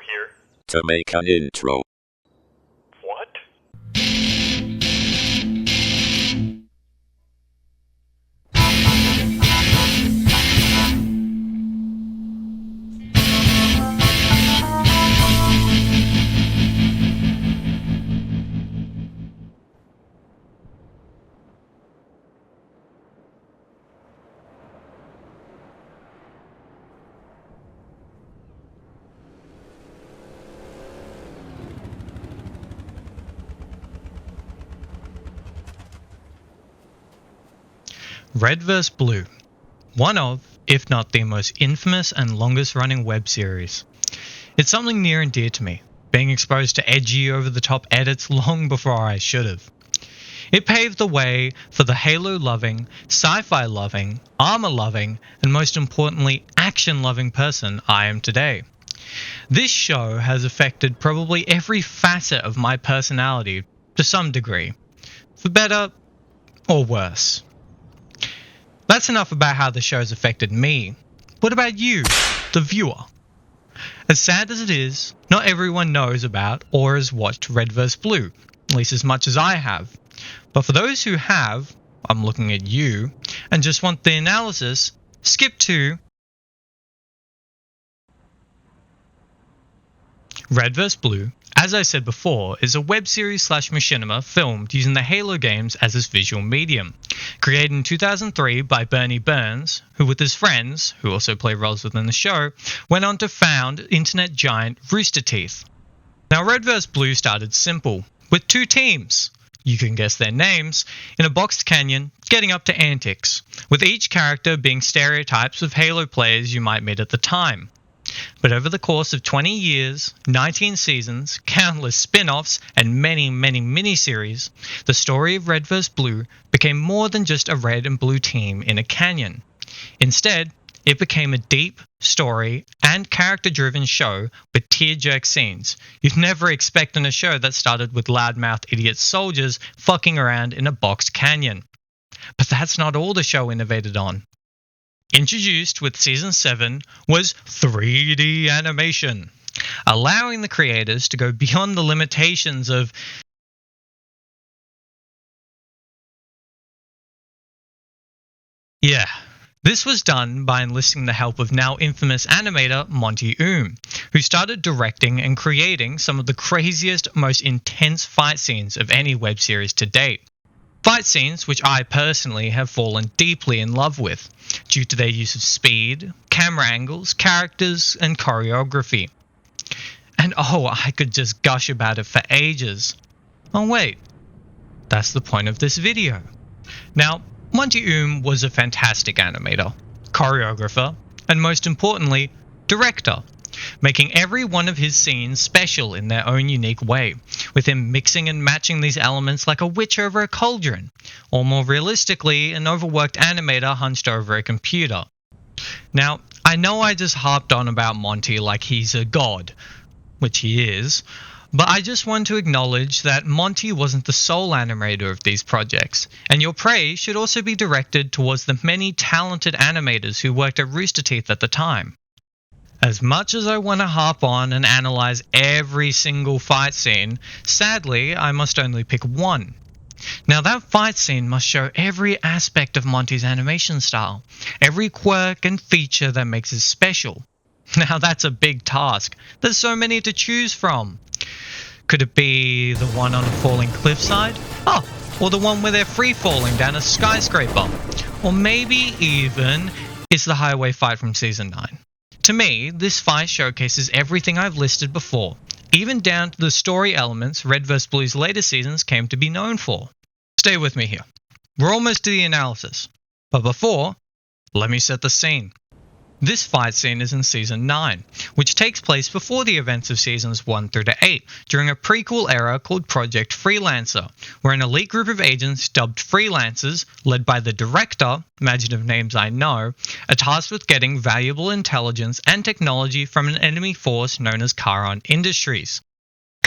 here. To make an intro. What? Red vs. Blue, one of, if not the most infamous and longest running web series. It's something near and dear to me, being exposed to edgy over-the-top edits long before I should have. It paved the way for the Halo-loving, sci-fi-loving, armor-loving, and most importantly, action-loving person I am today. This show has affected probably every facet of my personality to some degree, for better or worse. That's enough about how the show's affected me. What about you, the viewer? As sad as it is, not everyone knows about or has watched Red vs. Blue, at least as much as I have. But for those who have, I'm looking at you, and just want the analysis, skip to Red vs. Blue, as I said before, is a web series / machinima filmed using the Halo games as its visual medium. Created in 2003 by Bernie Burns, who with his friends, who also play roles within the show, went on to found internet giant Rooster Teeth. Now Red vs. Blue started simple, with two teams. You can guess their names, in a boxed canyon, getting up to antics, with each character being stereotypes of Halo players you might meet at the time. But over the course of 20 years, 19 seasons, countless spin-offs, and many miniseries, the story of Red vs. Blue became more than just a red and blue team in a canyon. Instead, it became a deep story and character-driven show with tear-jerk scenes you'd never expect in a show that started with loudmouth idiot soldiers fucking around in a boxed canyon. But that's not all the show innovated on. Introduced with Season 7 was 3D animation, allowing the creators to go beyond the limitations of this was done by enlisting the help of now infamous animator Monty Oum, who started directing and creating some of the craziest, most intense fight scenes of any web series to date. Fight scenes which I personally have fallen deeply in love with, due to their use of speed, camera angles, characters, and choreography. And I could just gush about it for ages. Oh wait, that's the point of this video. Now, Monty Oum was a fantastic animator, choreographer, and most importantly, director, making every one of his scenes special in their own unique way, with him mixing and matching these elements like a witch over a cauldron, or more realistically, an overworked animator hunched over a computer. Now, I know I just harped on about Monty like he's a god, which he is, but I just want to acknowledge that Monty wasn't the sole animator of these projects, and your praise should also be directed towards the many talented animators who worked at Rooster Teeth at the time. As much as I want to harp on and analyze every single fight scene, sadly, I must only pick one. Now that fight scene must show every aspect of Monty's animation style, every quirk and feature that makes it special. Now that's a big task. There's so many to choose from. Could it be the one on a falling cliffside? Or the one where they're free falling down a skyscraper? Or maybe even it's the highway fight from Season 9. To me, this fight showcases everything I've listed before, even down to the story elements Red vs. Blue's later seasons came to be known for. Stay with me here. We're almost to the analysis. But before, let me set the scene. This fight scene is in Season 9, which takes place before the events of Seasons 1 through to 8, during a prequel era called Project Freelancer, where an elite group of agents dubbed Freelancers, led by the director, imaginative names I know, are tasked with getting valuable intelligence and technology from an enemy force known as Charon Industries.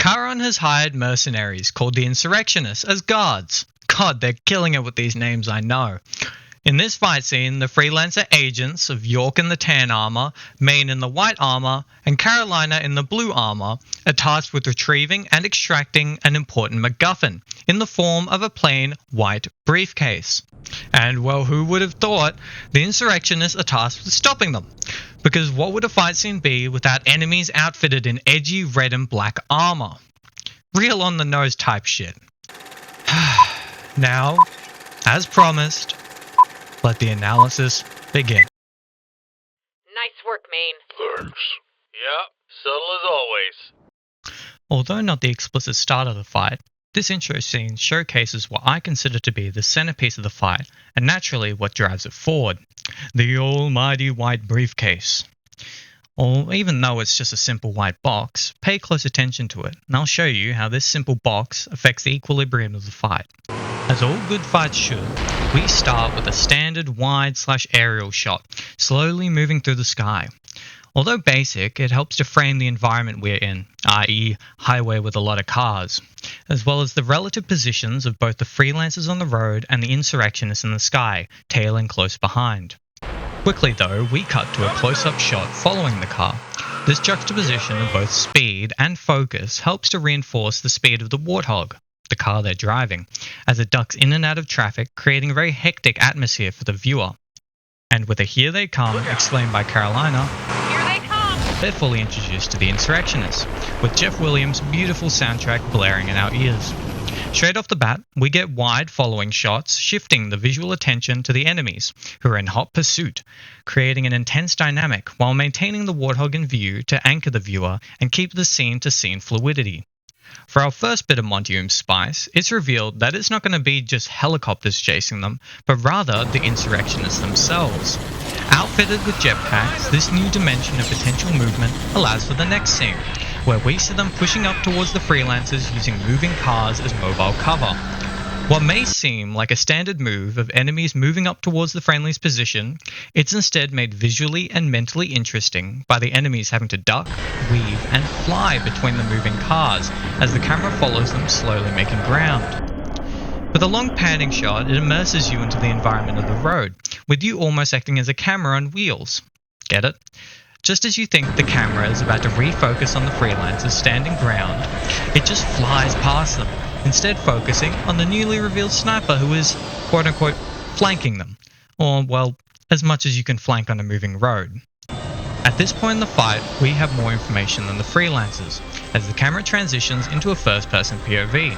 Charon has hired mercenaries called the Insurrectionists as guards. God, they're killing it with these names, I know. In this fight scene, the freelancer agents of York in the tan armor, Maine in the white armor, and Carolina in the blue armor are tasked with retrieving and extracting an important MacGuffin in the form of a plain white briefcase. And well, who would have thought the insurrectionists are tasked with stopping them? Because what would a fight scene be without enemies outfitted in edgy red and black armor? Real on the nose type shit. Now, as promised, let the analysis begin. Nice work, Maine. Thanks. Yep, subtle as always. Although not the explicit start of the fight, this intro scene showcases what I consider to be the centerpiece of the fight, and naturally what drives it forward. The almighty white briefcase. Or even though it's just a simple white box, pay close attention to it, and I'll show you how this simple box affects the equilibrium of the fight. As all good fights should, we start with a standard wide/aerial shot, slowly moving through the sky. Although basic, it helps to frame the environment we're in, i.e. highway with a lot of cars, as well as the relative positions of both the freelancers on the road and the insurrectionists in the sky, tailing close behind. Quickly though, we cut to a close-up shot following the car. This juxtaposition of both speed and focus helps to reinforce the speed of the Warthog, the car they're driving, as it ducks in and out of traffic, creating a very hectic atmosphere for the viewer. And with a "Here they come" exclaimed by Carolina, Here they come! they're fully introduced to the insurrectionists, with Jeff Williams' beautiful soundtrack blaring in our ears. Straight off the bat, we get wide following shots, shifting the visual attention to the enemies, who are in hot pursuit, creating an intense dynamic while maintaining the Warthog in view to anchor the viewer and keep the scene-to-scene fluidity. For our first bit of Monty Oum's spice, it's revealed that it's not going to be just helicopters chasing them, but rather the insurrectionists themselves. Outfitted with jetpacks, this new dimension of potential movement allows for the next scene, where we see them pushing up towards the freelancers using moving cars as mobile cover. What may seem like a standard move of enemies moving up towards the friendly's position, it's instead made visually and mentally interesting by the enemies having to duck, weave, and fly between the moving cars as the camera follows them slowly making ground. With a long panning shot, it immerses you into the environment of the road, with you almost acting as a camera on wheels. Get it? Just as you think the camera is about to refocus on the freelancers standing ground, it just flies past them, instead focusing on the newly revealed sniper who is, quote-unquote, flanking them. Or, well, as much as you can flank on a moving road. At this point in the fight, we have more information than the freelancers, as the camera transitions into a first-person POV.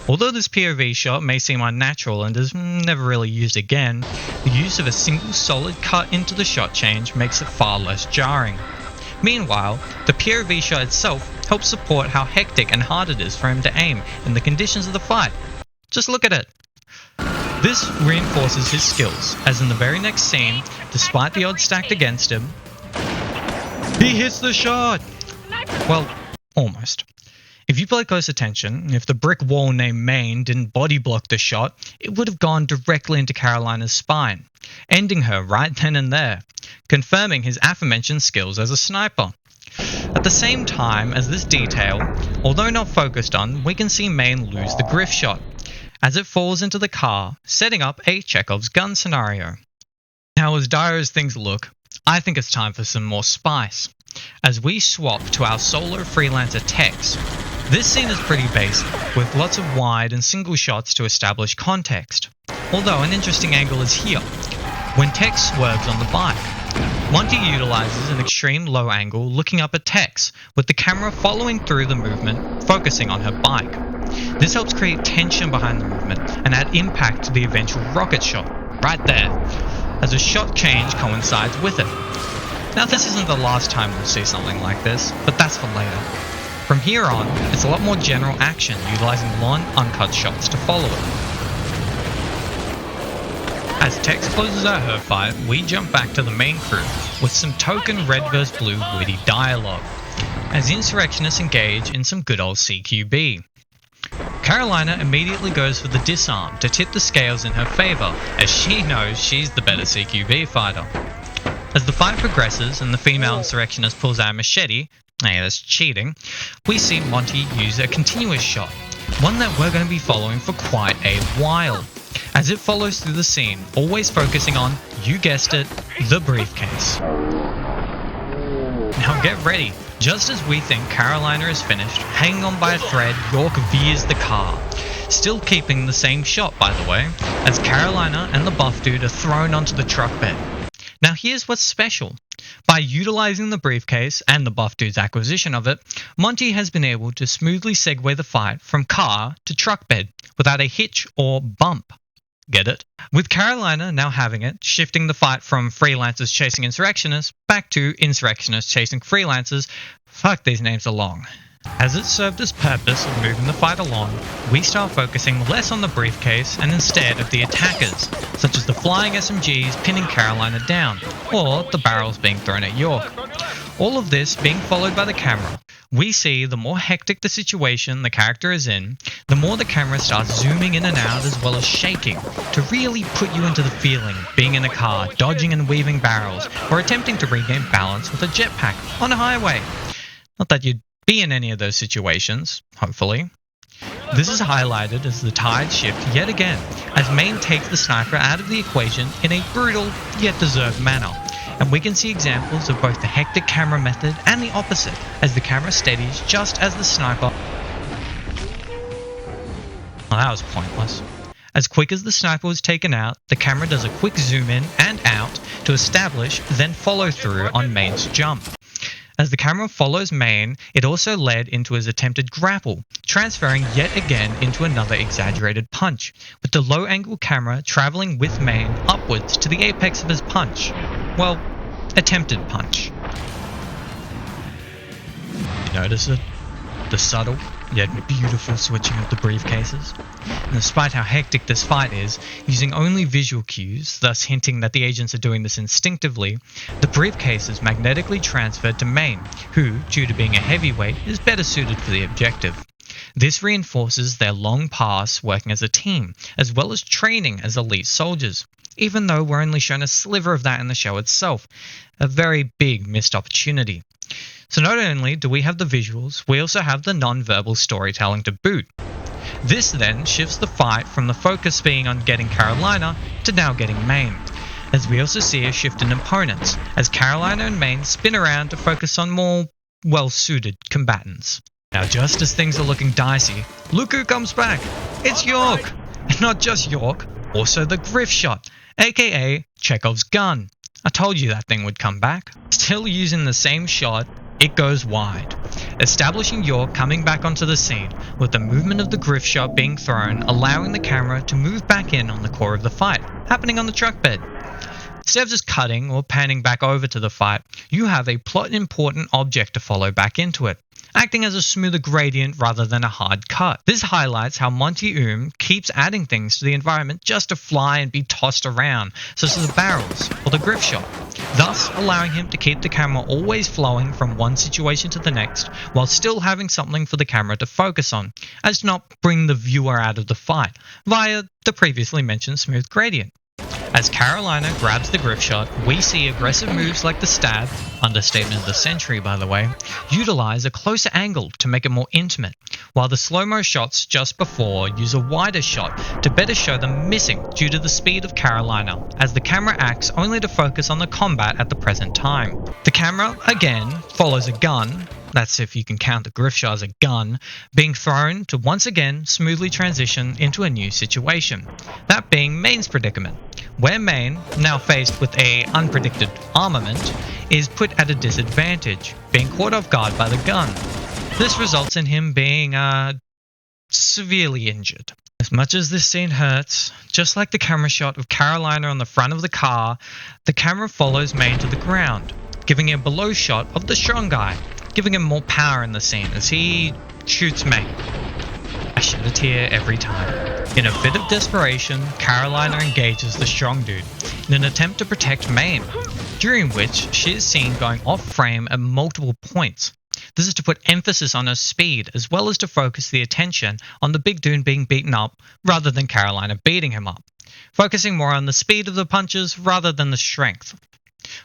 Although this POV shot may seem unnatural and is never really used again, the use of a single solid cut into the shot change makes it far less jarring. Meanwhile, the POV shot itself helps support how hectic and hard it is for him to aim in the conditions of the fight. Just look at it. This reinforces his skills, as in the very next scene, despite the odds stacked against him, he hits the shot! Well, almost. If you pay close attention, if the brick wall named Maine didn't body block the shot, it would have gone directly into Carolina's spine, ending her right then and there, confirming his aforementioned skills as a sniper. At the same time as this detail, although not focused on, we can see Maine lose the griff shot, as it falls into the car, setting up a Chekhov's gun scenario. Now, as dire as things look, I think it's time for some more spice, as we swap to our solo freelancer Tex. This scene is pretty basic, with lots of wide and single shots to establish context. Although an interesting angle is here, when Tex swerves on the bike. Monty utilizes an extreme low angle looking up at Tex, with the camera following through the movement, focusing on her bike. This helps create tension behind the movement and add impact to the eventual rocket shot, right there, as a shot change coincides with it. Now, this isn't the last time we'll see something like this, but that's for later. From here on, it's a lot more general action, utilizing long, uncut shots to follow it. As Tex closes out her fight, we jump back to the main crew, with some token red vs blue witty dialogue, as the insurrectionists engage in some good old CQB. Carolina immediately goes for the disarm to tip the scales in her favour, as she knows she's the better CQB fighter. As the fight progresses and the female insurrectionist pulls out a machete, hey, that's cheating, we see Monty use a continuous shot, one that we're going to be following for quite a while, as it follows through the scene, always focusing on, you guessed it, the briefcase. Now get ready. Just as we think Carolina is finished, hanging on by a thread, York veers the car. Still keeping the same shot, by the way, as Carolina and the buff dude are thrown onto the truck bed. Now here's what's special. By utilizing the briefcase and the buff dude's acquisition of it, Monty has been able to smoothly segue the fight from car to truck bed without a hitch or bump. Get it? With Carolina now having it, shifting the fight from freelancers chasing insurrectionists back to insurrectionists chasing freelancers. Fuck, these names are long. As it served its purpose of moving the fight along, we start focusing less on the briefcase and instead of the attackers, such as the flying SMGs pinning Carolina down, or the barrels being thrown at York. All of this being followed by the camera. We see the more hectic the situation the character is in, the more the camera starts zooming in and out as well as shaking, to really put you into the feeling of being in a car, dodging and weaving barrels, or attempting to regain balance with a jetpack on a highway. Not that you'd be in any of those situations, hopefully. This is highlighted as the tides shift yet again, as Maine takes the sniper out of the equation in a brutal yet deserved manner. And we can see examples of both the hectic camera method and the opposite, as the camera steadies just as the sniper... Well, that was pointless. As quick as the sniper was taken out, the camera does a quick zoom in and out to establish, then follow through on Maine's jump. As the camera follows Maine, it also led into his attempted grapple, transferring yet again into another exaggerated punch, with the low-angle camera travelling with Maine upwards to the apex of his punch. Well, attempted punch. You notice it? The subtle, yet beautiful switching of the briefcases. And despite how hectic this fight is, using only visual cues, thus hinting that the agents are doing this instinctively, the briefcase is magnetically transferred to Maine, who, due to being a heavyweight, is better suited for the objective. This reinforces their long past working as a team, as well as training as elite soldiers, even though we're only shown a sliver of that in the show itself. A very big missed opportunity. So not only do we have the visuals, we also have the non-verbal storytelling to boot. This then shifts the fight from the focus being on getting Carolina to now getting Maine, as we also see a shift in opponents, as Carolina and Maine spin around to focus on more well-suited combatants. Now just as things are looking dicey, look who comes back! It's York! And not just York, also the Griff shot, aka Chekhov's gun. I told you that thing would come back. Still using the same shot, it goes wide, establishing York coming back onto the scene, with the movement of the Griff shot being thrown, allowing the camera to move back in on the core of the fight, happening on the truck bed. Instead of just cutting or panning back over to the fight, you have a plot-important object to follow back into it, acting as a smoother gradient rather than a hard cut. This highlights how Monty Oum keeps adding things to the environment just to fly and be tossed around, such as the barrels or the Griff shot, thus allowing him to keep the camera always flowing from one situation to the next, while still having something for the camera to focus on, as to not bring the viewer out of the fight, via the previously mentioned smooth gradient. As Carolina grabs the Griff shot, we see aggressive moves like the stab, understatement of the century by the way, utilize a closer angle to make it more intimate, while the slow-mo shots just before use a wider shot to better show them missing due to the speed of Carolina, as the camera acts only to focus on the combat at the present time. The camera, again, follows a gun, that's if you can count the Griff shot as a gun, being thrown to once again smoothly transition into a new situation, that being Maine's predicament, where Maine, now faced with a unpredicted armament, is put at a disadvantage, being caught off guard by the gun. This results in him being severely injured. As much as this scene hurts, just like the camera shot of Carolina on the front of the car, the camera follows Maine to the ground, giving a below shot of the strong guy, giving him more power in the scene as he shoots Maine. I shed a tear every time. In a fit of desperation, Carolina engages the strong dude in an attempt to protect Maine, during which she is seen going off frame at multiple points. This is to put emphasis on her speed, as well as to focus the attention on the big dude being beaten up rather than Carolina beating him up, focusing more on the speed of the punches rather than the strength.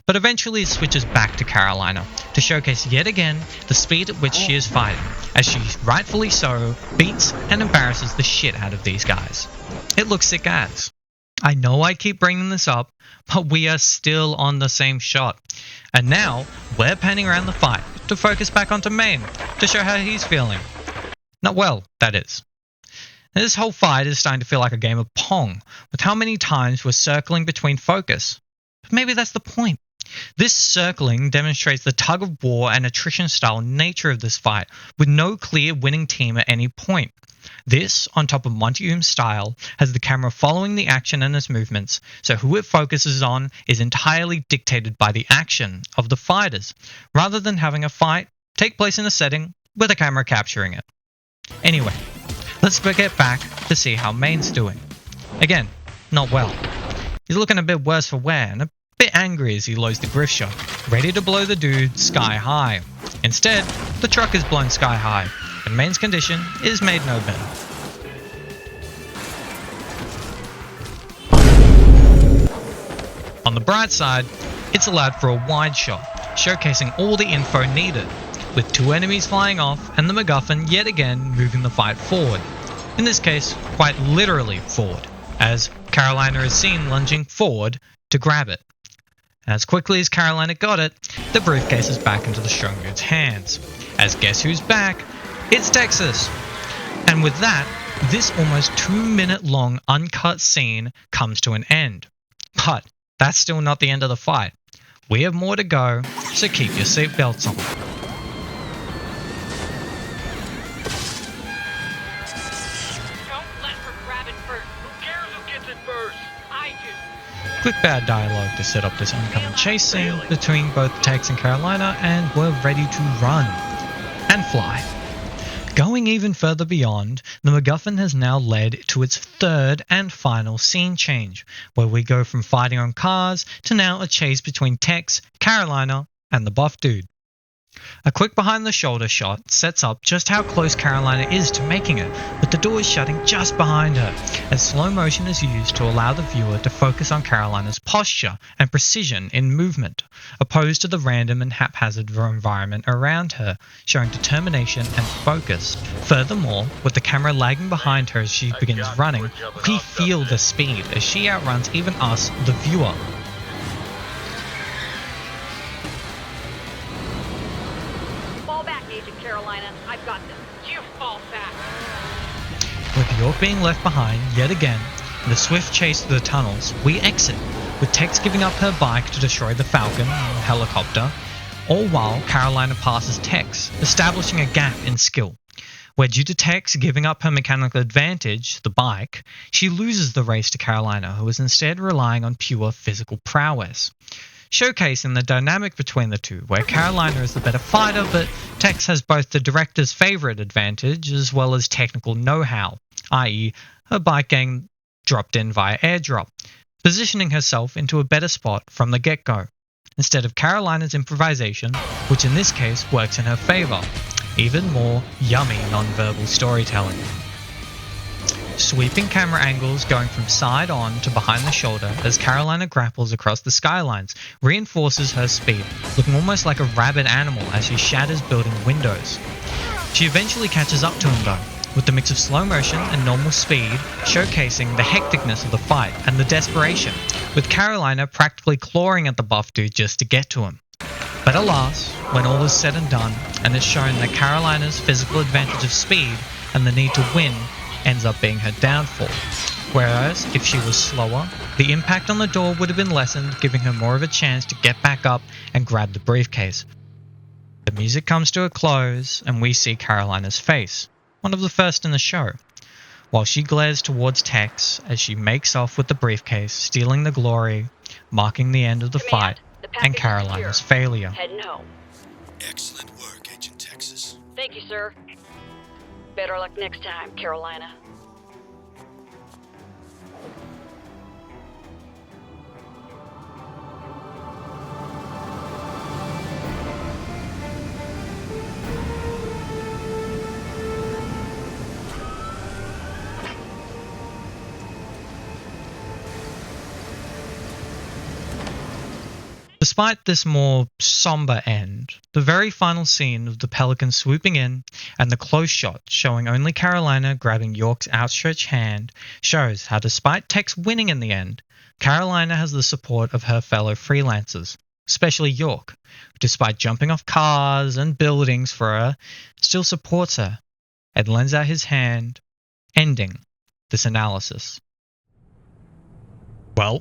But eventually it switches back to Carolina to showcase yet again the speed at which she is fighting, as she rightfully so beats and embarrasses the shit out of these guys. It looks sick as. I know I keep bringing this up, but we are still on the same shot. And now, we're panning around the fight to focus back onto Maine to show how he's feeling. Not well, that is. This whole fight is starting to feel like a game of Pong, with how many times we're circling between focus. But maybe that's the point. This circling demonstrates the tug-of-war and attrition-style nature of this fight, with no clear winning team at any point. This, on top of Monty Oum's style, has the camera following the action and its movements, so who it focuses on is entirely dictated by the action of the fighters, rather than having a fight take place in a setting with a camera capturing it. Anyway, let's get back to see how Maine's doing. Again, not well. He's looking a bit worse for wear and a bit angry as he loads the griff shot, ready to blow the dude sky high. Instead, the truck is blown sky high, and Maine's condition is made no better. On the bright side, it's allowed for a wide shot, showcasing all the info needed, with two enemies flying off and the MacGuffin yet again moving the fight forward. In this case, quite literally forward, as Carolina is seen lunging forward to grab it. As quickly as Carolina got it, the briefcase is back into the strong dude's hands. As guess who's back? It's Texas! And with that, this almost 2-minute long uncut scene comes to an end. But that's still not the end of the fight. We have more to go, so keep your seatbelts on. Don't let her grab it first. Who cares who gets it first? I do. Quick bad dialogue to set up this oncoming chase scene between both Tex and Carolina, and we're ready to run and fly. Going even further beyond, the MacGuffin has now led to its third and final scene change, where we go from fighting on cars to now a chase between Tex, Carolina, and the buff dude. A quick behind-the-shoulder shot sets up just how close Carolina is to making it, with the doors shutting just behind her, as slow motion is used to allow the viewer to focus on Carolina's posture and precision in movement, opposed to the random and haphazard environment around her, showing determination and focus. Furthermore, with the camera lagging behind her as she begins running, we feel the speed as she outruns even us, the viewer. Fall back, Agent Carolina. I've got this. You fall back. With York being left behind yet again, in the swift chase through the tunnels, we exit, with Tex giving up her bike to destroy the Falcon helicopter, all while Carolina passes Tex, establishing a gap in skill, where due to Tex giving up her mechanical advantage, the bike, she loses the race to Carolina, who is instead relying on pure physical prowess. Showcasing the dynamic between the two, where Carolina is the better fighter, but Tex has both the director's favourite advantage as well as technical know-how, i.e. her bike getting dropped in via airdrop, positioning herself into a better spot from the get-go, instead of Carolina's improvisation, which in this case works in her favour. Even more yummy non-verbal storytelling. Sweeping camera angles going from side on to behind the shoulder as Carolina grapples across the skylines reinforces her speed, looking almost like a rabid animal as she shatters building windows. She eventually catches up to him though, with the mix of slow motion and normal speed showcasing the hecticness of the fight and the desperation, with Carolina practically clawing at the buff dude just to get to him. But alas, when all is said and done, and it's shown that Carolina's physical advantage of speed and the need to win ends up being her downfall. Whereas, if she was slower, the impact on the door would have been lessened, giving her more of a chance to get back up and grab the briefcase. The music comes to a close, and we see Carolina's face, one of the first in the show, while she glares towards Tex as she makes off with the briefcase, stealing the glory, marking the end of the fight and Carolina's failure. Heading home. Excellent work, Agent Texas. Thank you, sir. Better luck next time, Carolina. despite this more somber end, the very final scene of the pelican swooping in and the close shot showing only Carolina grabbing York's outstretched hand shows how despite Tex winning in the end, Carolina has the support of her fellow freelancers, especially York, who despite jumping off cars and buildings for her, still supports her and lends out his hand, ending this analysis. Well,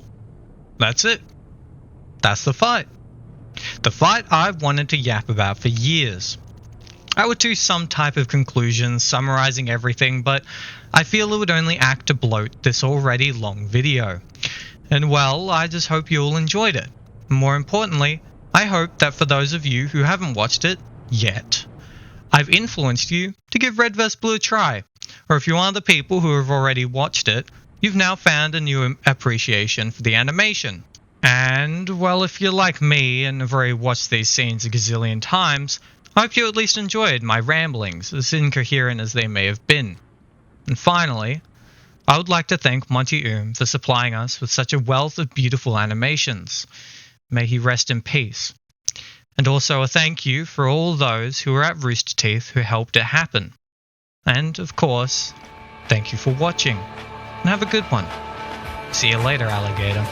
that's it. That's the fight. The fight I've wanted to yap about for years. I would do some type of conclusion summarizing everything, but I feel it would only act to bloat this already long video. And well, I just hope you all enjoyed it. More importantly, I hope that for those of you who haven't watched it yet, I've influenced you to give Red vs. Blue a try. Or if you're one of the people who have already watched it, you've now found a new appreciation for the animation. And, well, if you're like me and have already watched these scenes a gazillion times, I hope you at least enjoyed my ramblings, as incoherent as they may have been. And finally, I would like to thank Monty Oum for supplying us with such a wealth of beautiful animations. May he rest in peace. And also a thank you for all those who were at Rooster Teeth who helped it happen. And, of course, thank you for watching. And have a good one. See you later, alligator.